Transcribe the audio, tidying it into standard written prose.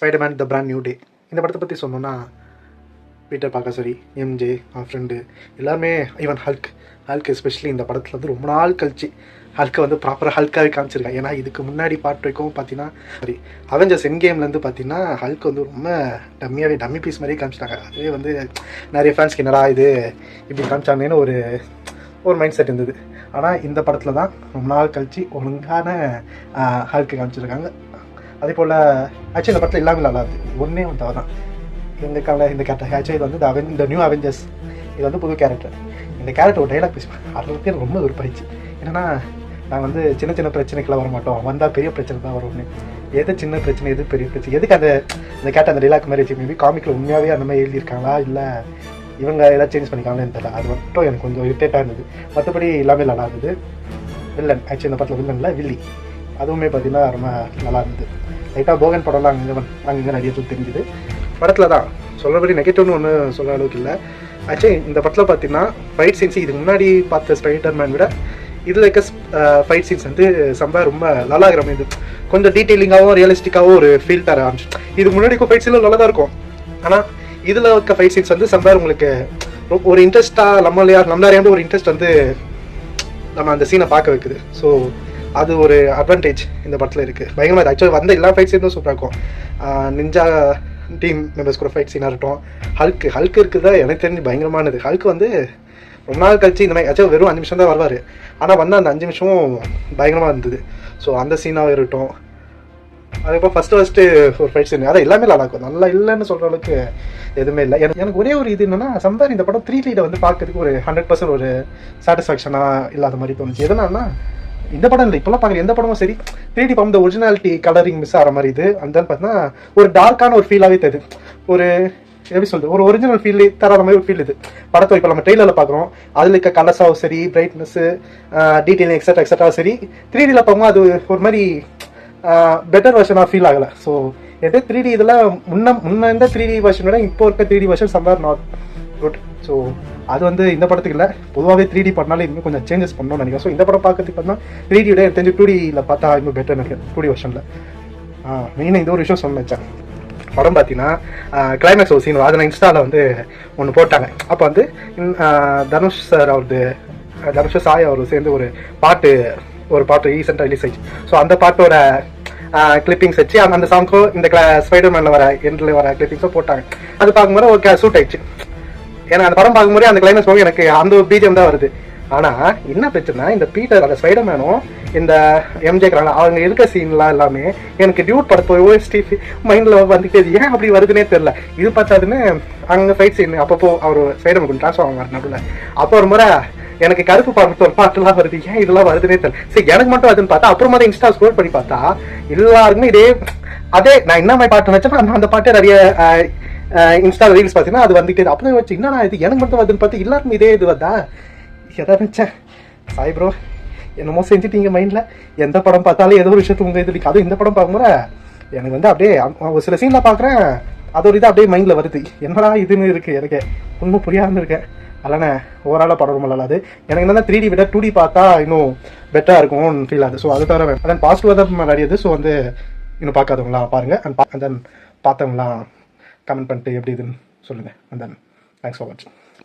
Spiderman the brand new day. இந்த படத்தை பற்றி சொன்னோன்னா பீட்டர் பார்க்கர் சரி, எம்ஜே, அவன் ஃப்ரெண்டு எல்லாருமே, ஈவன் ஹல்க் எஸ்பெஷலி இந்த படத்தில் வந்து ரொம்ப நாள் கழிச்சு ஹல்க்கை வந்து ப்ராப்பராக ஹல்க்காகவே காமிச்சிருக்காங்க. ஏன்னா இதுக்கு முன்னாடி பாட்டு வரைக்கும் பார்த்தீங்கன்னா சரி, அவெஞ்சர்ஸ் எண்ட் கேம்லேருந்து பார்த்தீங்கன்னா ஹல்க் வந்து ரொம்ப டம்மி பீஸ் மாதிரியே காமிச்சிட்டாங்க. அதுவே வந்து நிறைய ஃபேன்ஸ்க்கு என்னடா இது இப்படி காமிச்சாங்கன்னு ஒரு மைண்ட் செட் இருந்தது. ஆனால் இந்த படத்தில் தான் ரொம்ப நாள் கழிச்சு ஒழுங்கான ஹல்க்கு காமிச்சிருக்காங்க. அதே போல் ஆக்சுவலி இந்த படத்தில் எல்லாமே நல்லா இருக்குது. ஒன்றே ஒன்று தவிர தான் இந்த கேரக்டர் ஆக்சுவலி இது வந்து இந்த நியூ அவெஞ்சர்ஸ், இது வந்து புது கேரக்டர். இந்த கேரக்டர் ஒரு டைலாக் பேசுவேன், அதுக்கு எனக்கு ரொம்ப விருப்பாயிடுச்சு. என்னென்னா, நாங்கள் வந்து சின்ன பிரச்சனைக்கெல்லாம் வர மாட்டோம், வந்தால் பெரிய பிரச்சனை தான் வரும்னு. எது சின்ன பிரச்சனை, எது பெரிய பிரச்சனை, எதுக்கு இந்த கேரக்டர் அந்த டைலாக் மாதிரி வச்சு மேபி காமிக்கில் உண்மையாகவே அந்த மாதிரி எழுதியிருக்காங்களா இல்லை இவங்க எல்லாம் சேஞ்ச் பண்ணிக்காங்கன்னு தெரியல. அது மட்டும் எனக்கு கொஞ்சம் இரிட்டேட்டாக இருந்தது. மற்றபடி எல்லாமே நல்லா இருந்தது. வில்லன் ஆக்சுவலி இந்த படத்தில் வில்லனில் வில்லி, அதுவுமே பார்த்தீங்கன்னா ரொம்ப நல்லா இருந்தது. லைட்டாக போகன் படம்லாம் அங்கே நிறைய தெரிஞ்சுது. படத்தில் தான் சொல்கிறபடி நெகட்டிவ்னு ஒன்று சொல்கிற அளவுக்கு இல்லை. ஆக்சுவலி இந்த படத்தில் பார்த்தீங்கன்னா ஃபைட் சீன்ஸ் இதுக்கு முன்னாடி பார்த்த ஸ்பைடர்மேன் விட இதில் இருக்க ஃபைட் சீன்ஸ் வந்து ரொம்ப நல்லா இருக்கிற மாதிரி இது கொஞ்சம் டீட்டெயிலிங்காகவும் ரியலிஸ்டிக்காகவும் ஒரு ஃபீல் தர ஆரம்பிச்சு. இதுக்கு முன்னாடி ஃபைட் சீன்லாம் நல்லா தான் இருக்கும். ஆனால் இதில் இருக்க ஃபைட் சீன்ஸ் வந்து உங்களுக்கு ஒரு இன்ட்ரெஸ்ட்டாக நம்மளாரையாண்டு ஒரு இன்ட்ரெஸ்ட் வந்து நம்ம அந்த சீனை பார்க்க வைக்குது. ஸோ அது ஒரு அட்வான்டேஜ் இந்த படத்தில் இருக்குது. பயங்கரமாக ஆக்சுவலி வந்த எல்லா ஃபைட் சீனும் சூப்பராக இருக்கும். நிஞ்சா டீம் மெம்பர்ஸ் கூட ஃபைட் சீனாக இருக்கட்டும். ஹல்க் இருக்குதா எனக்கு தெரிஞ்சு பயங்கரமானது. ஹல்க் வந்து ரொம்ப நாள் கழிச்சு இந்த மாதிரி ஆக்சுவலி வெறும் 5 நிமிஷம் தான் வருவார். ஆனால் வந்து அந்த 5 நிமிஷமும் பயங்கரமாக இருந்தது. ஸோ அந்த சீனாக இருக்கட்டும். அதுக்கப்புறம் ஃபஸ்ட்டு ஒரு ஃபைட் சீன் அதான் எல்லாமே நல்லா இருக்கும். நல்லா இல்லைன்னு சொல்கிற அளவுக்கு எதுவுமே இல்லை. எனக்கு ஒரே ஒரு இது என்னென்னா, சம்பார் இந்த படம் 3D வந்து பார்க்கறதுக்கு ஒரு 100% ஒரு சாட்டிஸ்ஃபேக்ஷனாக இல்லாத மாதிரி தோணுச்சு. எதனால்னா, இந்த படம் இல்லை, இப்போலாம் பார்க்குற எந்த படமும் சரி 3D படம் இந்த ஒரிஜினாலிட்டி கலரிங் மிஸ் ஆகிற மாதிரி இது. அந்த பார்த்தீங்கன்னா ஒரு டார்க்கான ஒரு ஃபீலாகவே தருது. ஒரு எப்படி சொல்றது, ஒரு ஒரிஜினல் ஃபீல் தராத மாதிரி ஒரு ஃபீல் இது படத்தை. இப்போ நம்ம ட்ரெயிலரில் பார்க்குறோம், அதில் இருக்க கலர்ஸாகவும் சரி, பிரைட்னஸ்ஸு, டீட்டெயிலிங் எக்ஸட்ரா சரி, 3Dயில் பார்க்கும்போது அது ஒரு மாதிரி பெட்டர் வெர்ஷனாக ஃபீல் ஆகலை. ஸோ எது 3D இதில் முன்ன இருந்த 3D வெர்ஷன் விட இப்போ இருக்க 3D version somewhere not good. So அது வந்து இந்த படத்துக்கு இல்லை, பொதுவாகவே 3D பண்ணாலும் இன்னும் கொஞ்சம் சேஞ்சஸ் பண்ணணும்னு நினைக்கிறேன். ஸோ இந்த படம் பார்க்கறதுக்கு பார்த்தா 3D விட எனக்கு தெரிஞ்சு 2Dயில் பார்த்தா இன்னும் பெட்டர் நினைக்கிறேன் 2D வெர்ஷனில். மெயினாக இந்த ஒரு விஷயம் சொல்ல வச்சேன். படம் பார்த்தீங்கன்னா கிளைமேக்ஸ் ஒரு சீன் அதை நான் இன்ஸ்டாவில் வந்து ஒன்று போட்டாங்க. அப்போ வந்து தனுஷ் சாய் அவர் சேர்ந்து ஒரு பாட்டு ரீசெண்டாக ரிலீஸ் ஆயிடுச்சு. ஸோ அந்த பாட்டோட கிளிப்பிங்ஸ் வச்சு அந்த சாங்கோ இந்த ஸ்பைடர்மேனில் வர எண்டில் வர கிளிப்பிங்ஸோ போட்டாங்க. அது பார்க்கும்போது ஒரு சூட் ஆயிடுச்சு. ஏன்னா அந்த படம் பார்க்கும்போது அந்த கிளைமேக்ஸ் போக எனக்கு அந்த பிஜிஎம் தான் வருது. ஆனால் என்ன பிரச்சனை, இந்த பீட்டர் அந்த ஸ்பைடர்மேனும் இந்த எம்ஜே அவங்க இருக்க சீன்லாம் எல்லாமே எனக்கு டியூட் படத்தை ஓஎஸ்டி மைண்டில் வந்துட்டு ஏன் அப்படி வருதுன்னே தெரில. இது பார்த்தாதுன்னு அங்கே ஃபைட் சீன் அப்பப்போ அவர் ஸ்பைடர்மேன் கொஞ்சம் ட்ரான்ஸ்ஃபார்ம் ஆவார் நடுவில். அப்போ ஒரு முறை எனக்கு கருப்பு படத்தோட பாட்டுலாம் வருது, ஏன் இதெல்லாம் வருதுன்னே தெரியல. சரி எனக்கு மட்டும் வருதுன்னு பார்த்தா அப்புறமா தான் இன்ஸ்டா ஸ்க்ரோல் பண்ணி பார்த்தா எல்லாருக்குமே அதே நான் என்ன மாதிரி பாட்டு நினச்சேன்னா அந்த பாட்டே நிறைய இன்ஸ்டா ரீல்ஸ் பார்த்தீங்கன்னா அது வந்துட்டு அப்போ வச்சு என்னன்னா இது எனக்கு மட்டும் வருதுன்னு பார்த்து எல்லாருக்கும் இதே இது வந்தா எதை நினச்சேன். சாய் ப்ரோ என்னமோ செஞ்சுட்டீங்க மைண்டில். எந்த படம் பார்த்தாலும் ஏதோ ஒரு விஷயத்து உங்கள் இது அதுவும் இந்த படம் பார்க்கும்போது எனக்கு வந்து அப்படியே ஒரு சில சீனில் பார்க்குறேன், அது ஒரு இது அப்படியே மைண்டில் வருது. என்னடா இதுன்னு இருக்குது, எனக்கு ஒன்றும் புரியாமல் இருக்கேன். அதனால ஓவராலாக படம் ரொம்ப நல்லாது. எனக்கு என்னன்னா 3D விட 2D பார்த்தா இன்னும் பெட்டராக இருக்கும்னு ஃபீல் ஆகுது. ஸோ அது தவிர அதான் பாசிட்டிவாக தான் நிறையது. ஸோ வந்து இன்னும் பார்க்காதவங்களாம் பாருங்கள். அண்ட் தென் பார்த்தவங்களாம் கமெண்ட் பண்ணிட்டு எப்படி இதுன்னு சொல்லுங்கள். அண்ட் தென் தேங்க்ஸ் ஃபார் வாட்சிங்.